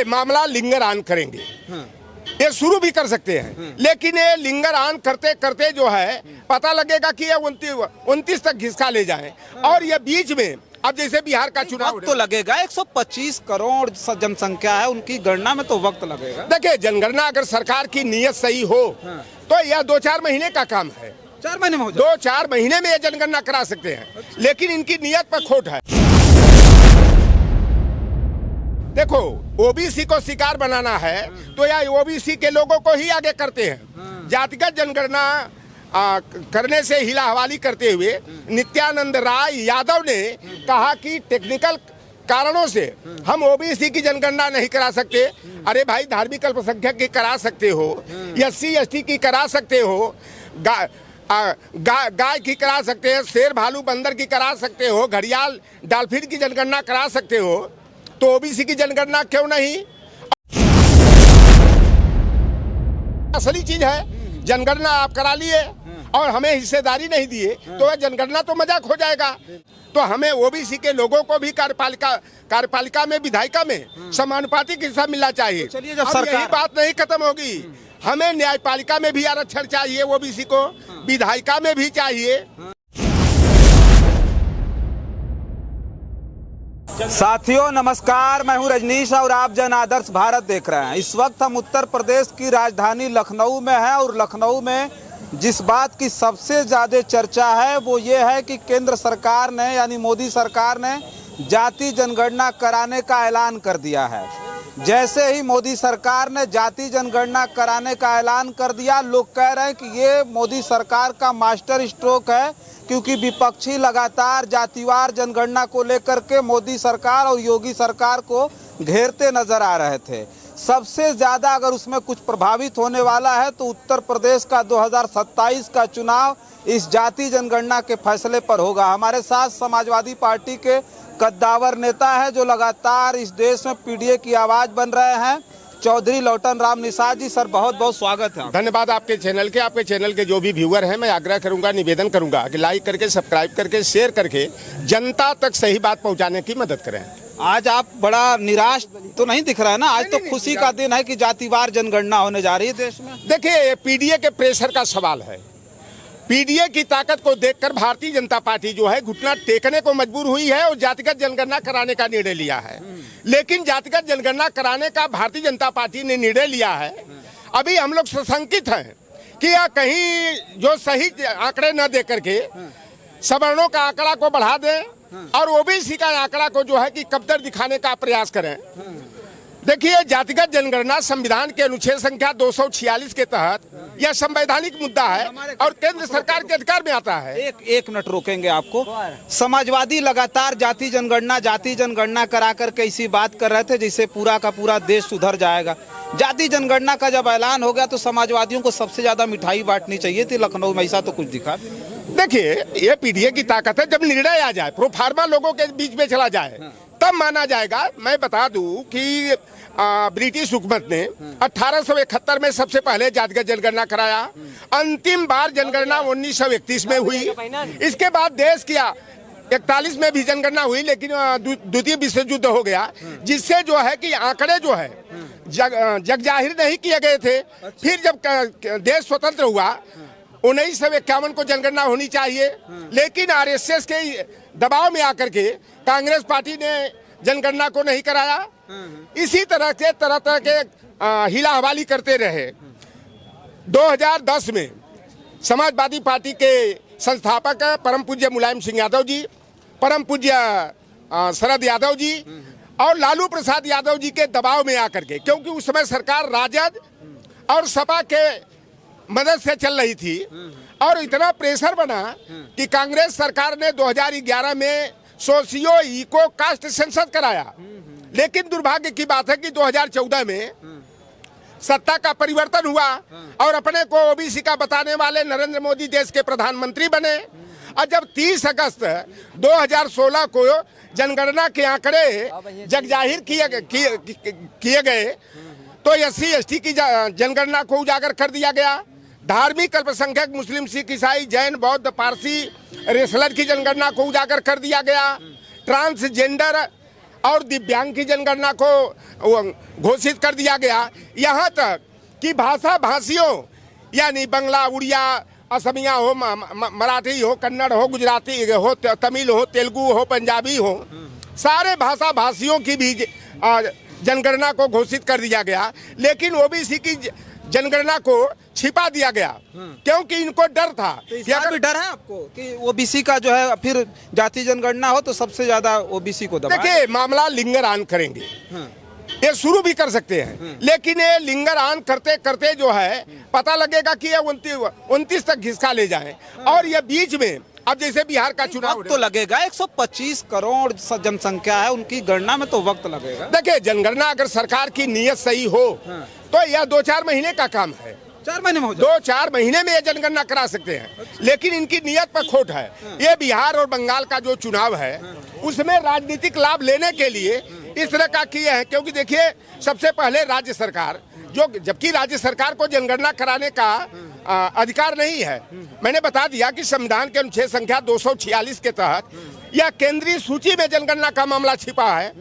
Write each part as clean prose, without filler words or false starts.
मामला लिंगरान करेंगे, ये शुरू भी कर सकते हैं, लेकिन ये लिंगरान करते करते जो है पता लगेगा कि ये 29 तक घिसका ले जाएं और ये बीच में अब जैसे बिहार का चुनाव तो लगेगा 125 करोड़ जनसंख्या है, उनकी गणना में तो वक्त लगेगा। देखिए, जनगणना अगर सरकार की नीयत सही हो तो यह 2-4 महीने का काम है। 4 महीने में हो जाए, 2-4 महीने में ये जनगणना करा सकते हैं, लेकिन इनकी नीयत पर खोट है। देखो, ओबीसी को शिकार बनाना है तो या ओबीसी के लोगों को ही आगे करते हैं। जातिगत जनगणना करने से हिला हवाली करते हुए नित्यानंद राय यादव ने कहा कि टेक्निकल कारणों से हम ओबीसी की जनगणना नहीं करा सकते। अरे भाई, धार्मिक अल्पसंख्यक की करा सकते हो, SC ST की करा सकते हो, गाय की करा सकते हो, शेर भालू बंदर की करा सकते हो, घड़ियाल डॉल्फिन की जनगणना करा सकते हो, तो ओबीसी की जनगणना क्यों नहीं? असली चीज है, जनगणना आप करा लिए और हमें हिस्सेदारी नहीं दिए तो जनगणना तो मजाक हो जाएगा। तो हमें ओबीसी के लोगों को भी कार्यपालिका में, विधायिका में समानुपातिक हिस्सा मिलना चाहिए। तो चलिए, जब सरकार, यही बात नहीं खत्म होगी, हमें न्यायपालिका में भी आरक्षण चाहिए, ओबीसी को विधायिका में भी चाहिए। साथियों नमस्कार, मैं हूं रजनीश और आप जन आदर्श भारत देख रहे हैं। इस वक्त हम उत्तर प्रदेश की राजधानी लखनऊ में हैं और लखनऊ में जिस बात की सबसे ज़्यादा चर्चा है वो ये है कि केंद्र सरकार ने यानी मोदी सरकार ने जाति जनगणना कराने का ऐलान कर दिया है। जैसे ही मोदी सरकार ने जाति जनगणना कराने का ऐलान कर दिया, लोग कह रहे हैं कि ये मोदी सरकार का मास्टर स्ट्रोक है, क्योंकि विपक्षी लगातार जातिवार जनगणना को लेकर के मोदी सरकार और योगी सरकार को घेरते नजर आ रहे थे। सबसे ज़्यादा अगर उसमें कुछ प्रभावित होने वाला है तो उत्तर प्रदेश का 2027 का चुनाव इस जाति जनगणना के फैसले पर होगा। हमारे साथ समाजवादी पार्टी के कद्दावर नेता है जो लगातार इस देश में पीडीए की आवाज़ बन रहे हैं, चौधरी लौटन राम निषाद जी। सर, बहुत बहुत स्वागत है। धन्यवाद आपके चैनल के जो भी व्यूअर हैं, मैं आग्रह करूंगा, निवेदन करूंगा कि लाइक करके, सब्सक्राइब करके, शेयर करके जनता तक सही बात पहुंचाने की मदद करें। आज आप बड़ा निराश तो नहीं दिख रहा है ना? आज तो खुशी का दिन है कि जातिवार जनगणना होने जा रही है देश में। देखिए, पीडीए के प्रेशर का सवाल है। पीडीए की ताकत को देखकर भारतीय जनता पार्टी जो है घुटना टेकने को मजबूर हुई है और जातिगत जनगणना कराने का निर्णय लिया है। लेकिन जातिगत जनगणना कराने का भारतीय जनता पार्टी ने निर्णय लिया है, अभी हम लोग सशंकित हैं कि या कहीं जो सही आंकड़े न दे करके सवर्णों का आंकड़ा को बढ़ा दें और ओबीसी का आंकड़ा को जो है कि कमतर दिखाने का प्रयास करें। देखिए, जातिगत जनगणना संविधान के अनुच्छेद संख्या 246 के तहत यह संवैधानिक मुद्दा है और केंद्र सरकार के अधिकार में आता है। एक मिनट रोकेंगे आपको। समाजवादी लगातार जाति जनगणना करा करके इसी बात कर रहे थे जिससे पूरा का पूरा देश सुधर जाएगा। जाति जनगणना का जब ऐलान हो गया तो समाजवादियों को सबसे ज्यादा मिठाई बांटनी चाहिए थी लखनऊ में, ऐसा तो कुछ दिखा। देखिए, ये पीडीए की ताकत है, जब निर्णय आ जाए, प्रोफार्मा लोगों के बीच में चला जाए तब माना जाएगा। मैं बता दूं कि ब्रिटिश हुकूमत ने 1871 में सबसे पहले जातिगत जनगणना कराया। अंतिम बार जनगणना 1931 में हुई। इसके बाद देश किया 41 में भी जनगणना हुई, लेकिन द्वितीय विश्व युद्ध हो गया, जिससे जो है कि आंकड़े जो है जग जाहिर नहीं किए गए थे। फिर जब देश स्वतंत्र हुआ 1951 को जनगणना होनी चाहिए, लेकिन आरएसएस के दबाव में आकर के कांग्रेस पार्टी ने जनगणना को नहीं कराया। इसी तरह के हिला हवाली करते रहे। 2010 में समाजवादी पार्टी के संस्थापक परम पूज्य मुलायम सिंह यादव जी, परम पूज्य शरद यादव जी और लालू प्रसाद यादव जी के दबाव में आकर के, क्योंकि उस समय सरकार राजद और सपा के मदद से चल रही थी और इतना प्रेशर बना कि कांग्रेस सरकार ने 2011 में सोशियो इको कास्ट सेंसस कराया। लेकिन दुर्भाग्य की बात है कि 2014 में सत्ता का परिवर्तन हुआ और अपने को ओबीसी का बताने वाले नरेंद्र मोदी देश के प्रधानमंत्री बने। और जब 30 अगस्त 2016 को जनगणना के आंकड़े जगजाहिर किए गए तो SC ST की जनगणना को उजागर कर दिया गया। धार्मिक अल्पसंख्यक मुस्लिम, सिख, ईसाई, जैन, बौद्ध, पारसी, रेसलर की जनगणना को उजागर कर दिया गया। ट्रांसजेंडर और दिव्यांग की जनगणना को घोषित कर दिया गया। यहाँ तक कि भाषा भाषियों यानी बंगला, उड़िया, असमिया हो, मराठी हो, कन्नड़ हो, गुजराती हो, तमिल हो, तेलुगु हो, पंजाबी हो, सारे भाषा भाषियों की भी जनगणना को घोषित कर दिया गया। लेकिन ओबीसी की जनगणना को छिपा दिया गया क्योंकि इनको डर था कि अगर भी डर है आपको कि ओबीसी का जो है फिर जाति जनगणना हो तो सबसे ज्यादा ओबीसी को दबाएं। देखिए, मामला लिंगर आन करेंगे, ये शुरू भी कर सकते हैं, लेकिन ये लिंगर आन करते करते जो है पता लगेगा कि ये 29 तक घिसका ले जाए। और ये बीच में अब जैसे बिहार का चुनाव वक्त तो लगेगा, 125 करोड़ जनसंख्या है, उनकी गणना में तो वक्त लगेगा। देखिए, जनगणना अगर सरकार की नीयत सही हो तो यह 2-4 महीने का काम है। 4 महीने में हो जाए, 2-4 महीने में ये जनगणना करा सकते हैं, लेकिन इनकी नीयत पर खोट है। ये बिहार और बंगाल का जो चुनाव है उसमें राजनीतिक लाभ लेने के लिए इस तरह का किए हैं। क्योंकि देखिए, सबसे पहले राज्य सरकार जबकि राज्य सरकार को जनगणना कराने का अधिकार नहीं है। मैंने बता दिया कि संविधान के अनुच्छेद संख्या 246 के तहत यह केंद्रीय सूची में जनगणना का मामला छिपा है।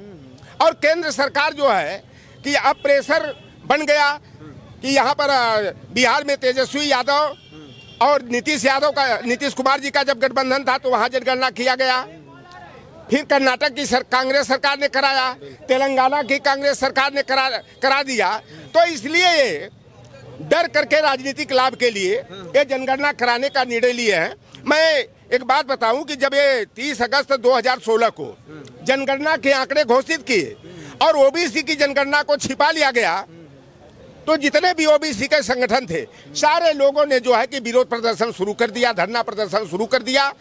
और केंद्र सरकार जो है कि अब प्रेशर बन गया कि यहाँ पर बिहार में तेजस्वी यादव और नीतीश कुमार जी का जब गठबंधन था तो वहाँ जनगणना किया गया। फिर कर्नाटक की कांग्रेस सरकार ने कराया, तेलंगाना की कांग्रेस सरकार ने करा दिया। तो इसलिए ये डर करके राजनीतिक लाभ के लिए ये जनगणना कराने का निर्णय लिए हैं। मैं एक बात बताऊं कि जब ये 30 अगस्त 2016 को जनगणना के आंकड़े घोषित किए और ओबीसी की जनगणना को छिपा लिया गया तो जितने भी ओबीसी के संगठन थे सारे लोगों ने जो है कि विरोध प्रदर्शन शुरू कर दिया, धरना प्रदर्शन शुरू कर दिया।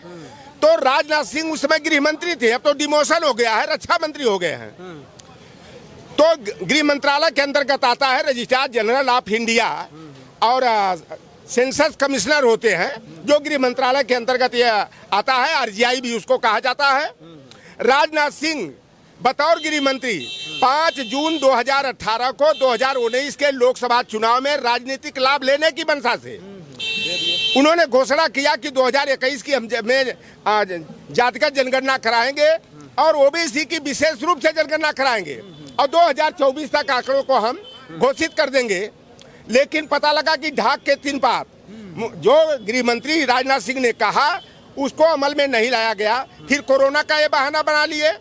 तो राजनाथ सिंह उस समय गृह मंत्री थे, अब तो डिमोशन हो गया है, रक्षा मंत्री हो गए हैं। तो गृह मंत्रालय के अंतर्गत आता है रजिस्ट्रार जनरल ऑफ इंडिया और सेंसस कमिश्नर होते हैं जो गृह मंत्रालय के अंतर्गत ये आता है, आरजीआई भी उसको कहा जाता है। राजनाथ सिंह बतौर गृह मंत्री 5 जून 2018 को 2019 के लोकसभा चुनाव में राजनीतिक लाभ लेने की मंशा से उन्होंने घोषणा किया कि 2021 की हम जातिगत जनगणना कराएंगे और ओबीसी की विशेष रूप से जनगणना कराएंगे और 2024 तक आंकड़ों को हम घोषित कर देंगे। लेकिन पता लगा कि ढाक के 3 बात जो गृह मंत्री राजनाथ सिंह ने कहा उसको अमल में नहीं लाया गया। फिर कोरोना का ये बहाना बना लिए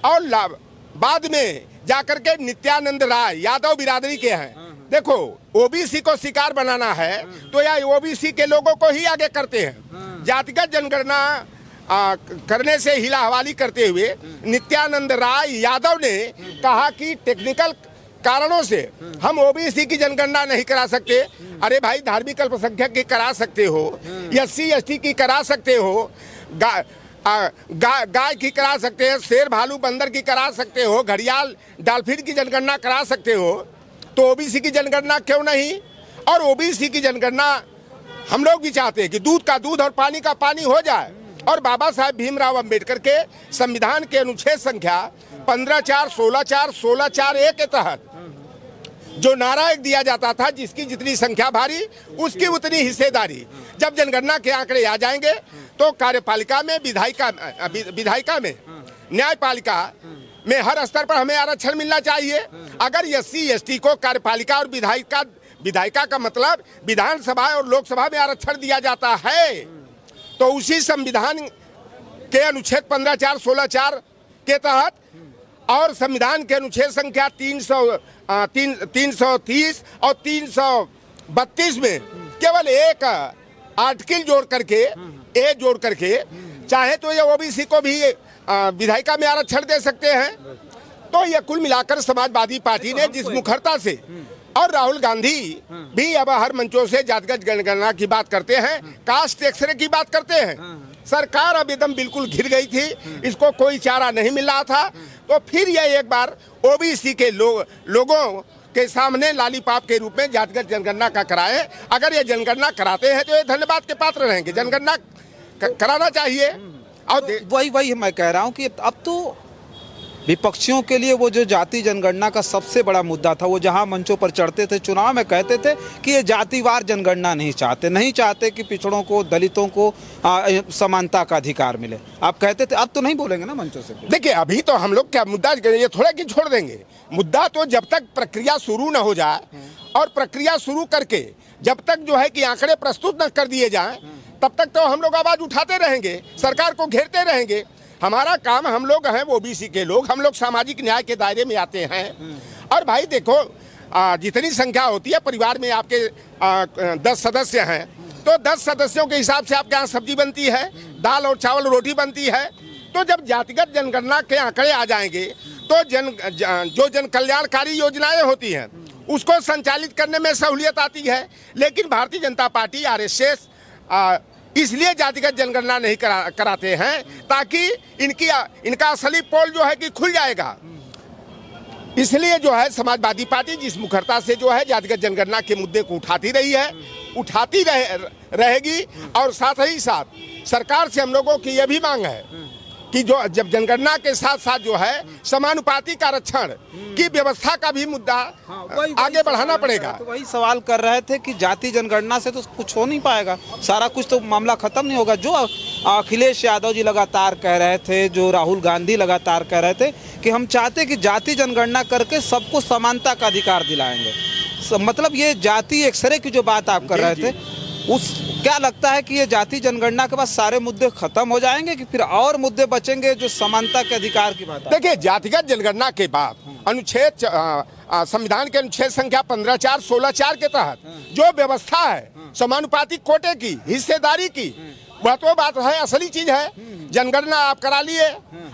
और बाद में जाकर के नित्यानंद राय यादव बिरादरी के हैं। देखो, ओबीसी को शिकार बनाना है तो या ओबीसी के लोगों को ही आगे करते हैं। जातिगत जनगणना करने से हिला हवाली करते हुए नित्यानंद राय यादव ने कहा कि टेक्निकल कारणों से हम ओबीसी की जनगणना नहीं करा सकते। अरे भाई, धार्मिक अल्पसंख्यक की करा सकते हो, SC/ST की करा सकते हो, गाय की करा सकते हैं, शेर भालू बंदर की करा सकते हो, घड़ियाल डॉल्फिन की जनगणना करा सकते हो, तो ओबीसी की जनगणना क्यों नहीं? और ओबीसी की जनगणना हम लोग भी चाहते हैं कि दूध का दूध और पानी का पानी हो जाए। और बाबा साहेब भीमराव अंबेडकर के संविधान के अनुच्छेद संख्या 15(4), 16(4), 16(4)(a) के तहत जो नारा एक दिया जाता था, जिसकी जितनी संख्या भारी उसकी उतनी हिस्सेदारी। जब जनगणना के आंकड़े आ जाएंगे तो कार्यपालिका में, विधायिका में, न्यायपालिका में हर स्तर पर हमें आरक्षण मिलना चाहिए। अगर SC/ST को कार्यपालिका और विधायिका का मतलब विधानसभा और लोकसभा में आरक्षण दिया जाता है तो उसी संविधान के अनुच्छेद 15(4), 16(4) के तहत और संविधान के अनुच्छेद संख्या 330 और 332 में केवल एक आर्टिकल जोड़ करके चाहे तो ये ओबीसी को भी विधायिका में आरक्षण दे सकते हैं। तो ये कुल मिलाकर समाजवादी पार्टी ने जिस मुखरता से, और राहुल गांधी भी अब हर मंचों से जातिगत जनगणना की बात करते हैं, कास्ट एक्सरे की बात करते हैं। सरकार अब एकदम बिल्कुल घिर गई थी, इसको कोई चारा नहीं मिल रहा था। तो फिर ये एक बार ओबीसी के लोगों के सामने लॉलीपॉप के रूप में जातिगत जनगणना का कराए। अगर ये जनगणना कराते हैं तो ये धन्यवाद के पात्र रहेंगे। जनगणना कराना चाहिए। और वही मैं कह रहा हूँ कि अब तो विपक्षियों के लिए वो जो जाति जनगणना का सबसे बड़ा मुद्दा था, वो जहां मंचों पर चढ़ते थे चुनाव में कहते थे कि ये जातिवार जनगणना नहीं चाहते कि पिछड़ों को, दलितों को समानता का अधिकार मिले। आप कहते थे, अब तो नहीं बोलेंगे ना मंचों से? देखिए, अभी तो हम लोग क्या मुद्दा ये थोड़ा कि छोड़ देंगे मुद्दा, तो जब तक प्रक्रिया शुरू न हो जाए और प्रक्रिया शुरू करके जब तक जो है कि आंकड़े प्रस्तुत न कर दिए जाएं, तब तक तो हम लोग आवाज उठाते रहेंगे, सरकार को घेरते रहेंगे। हमारा काम, हम लोग हैं ओबीसी के लोग, हम लोग सामाजिक न्याय के दायरे में आते हैं। और भाई देखो, जितनी संख्या होती है परिवार में, आपके 10 सदस्य हैं तो 10 सदस्यों के हिसाब से आपके यहाँ सब्जी बनती है, दाल और चावल रोटी बनती है। तो जब जातिगत जनगणना के आंकड़े आ जाएंगे तो जो जन कल्याणकारी योजनाएं होती हैं उसको संचालित करने में सहूलियत आती है। लेकिन भारतीय जनता पार्टी, आरएसएस इसलिए जातिगत जनगणना नहीं कराते हैं ताकि इनका असली पोल जो है कि खुल जाएगा। इसलिए जो है समाजवादी पार्टी जिस मुखरता से जो है जातिगत जनगणना के मुद्दे को उठाती रही है, उठाती रहेगी। और साथ ही साथ सरकार से हम लोगों की यह भी मांग है कि जो जब जनगणना के साथ साथ जो है समानुपातिक आरक्षण की व्यवस्था का भी मुद्दा आगे बढ़ाना पड़ेगा। तो वही सवाल कर रहे थे कि जाति जनगणना से तो कुछ हो नहीं पाएगा, सारा कुछ तो मामला खत्म नहीं होगा। जो अखिलेश यादव जी लगातार कह रहे थे, जो राहुल गांधी लगातार कह रहे थे कि हम चाहते कि जाति जनगणना करके सबको समानता का अधिकार दिलाएंगे। मतलब ये जाति एक्सरे की जो बात आप कर रहे थे, क्या लगता है कि ये जाति जनगणना के बाद सारे मुद्दे खत्म हो जाएंगे कि फिर और मुद्दे बचेंगे जो समानता के अधिकार की बात है? देखिए, जातिगत जनगणना के बाद अनुच्छेद संविधान के अनुच्छेद संख्या 15(4), 16(4) के तहत जो व्यवस्था है समानुपातिक कोटे की, हिस्सेदारी की, वह तो बात है, असली चीज है। जनगणना आप करा लिए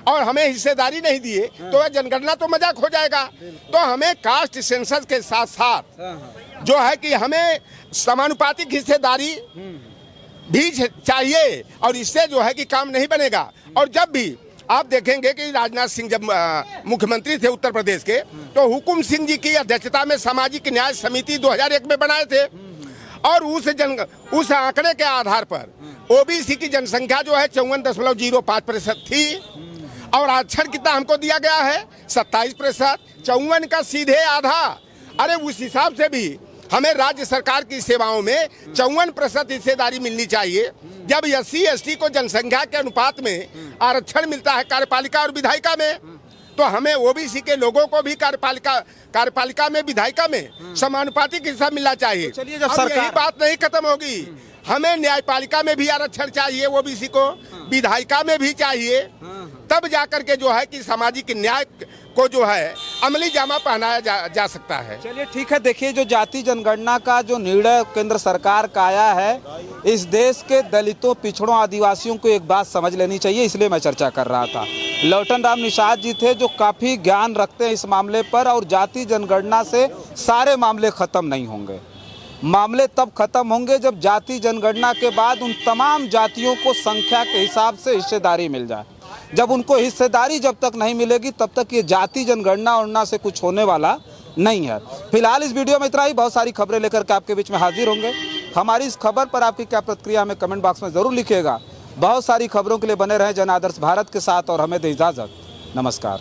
और हमें हिस्सेदारी नहीं दिए तो वह जनगणना तो मजाक हो जाएगा। तो हमें कास्ट सेंसस के साथ साथ जो है कि हमें समानुपातिक हिस्सेदारी भी चाहिए, और इससे जो है कि काम नहीं बनेगा। और जब भी आप देखेंगे कि राजनाथ सिंह जब मुख्यमंत्री थे उत्तर प्रदेश के, तो हुकुम सिंह जी की अध्यक्षता में सामाजिक न्याय समिति 2001 में बनाए थे, और उस आंकड़े के आधार पर ओबीसी की जनसंख्या जो है 54.05% थी, और आरक्षण कितना हमको दिया गया है 27%, 54 का सीधे आधा। अरे उस हिसाब से भी हमें राज्य सरकार की सेवाओं में 54% हिस्सेदारी मिलनी चाहिए। जब SC/ST को जनसंख्या के अनुपात में आरक्षण मिलता है कार्यपालिका और विधायिका में, तो हमें ओबीसी के लोगों को भी कार्यपालिका में, विधायिका में समानुपातिक हिस्सा मिलना चाहिए। चलिए, जब सरकार यही बात नहीं खत्म होगी, हमें न्यायपालिका में भी आरक्षण चाहिए ओबीसी को, विधायिका में भी चाहिए, तब जाकर के जो है कि सामाजिक न्याय को जो है अमली जामा पहनाया जा सकता है। चलिए ठीक है। देखिए, जो जाति जनगणना का जो निर्णय केंद्र सरकार का आया है, इस देश के दलितों, पिछड़ों, आदिवासियों को एक बात समझ लेनी चाहिए, इसलिए मैं चर्चा कर रहा था। लौटन राम निषाद जी थे जो काफ़ी ज्ञान रखते हैं इस मामले पर, और जाति जनगणना से सारे मामले ख़त्म नहीं होंगे। मामले तब खत्म होंगे जब जाति जनगणना के बाद उन तमाम जातियों को संख्या के हिसाब से हिस्सेदारी मिल जाए। जब उनको हिस्सेदारी जब तक नहीं मिलेगी तब तक ये जाति जनगणना से कुछ होने वाला नहीं है। फिलहाल इस वीडियो में इतना ही। बहुत सारी खबरें लेकर के आपके बीच में हाजिर होंगे। हमारी इस खबर पर आपकी क्या प्रतिक्रिया हमें कमेंट बॉक्स में ज़रूर लिखिएगा। बहुत सारी खबरों के लिए बने रहें जन आदर्श भारत के साथ, और हमें दे इजाज़त। नमस्कार।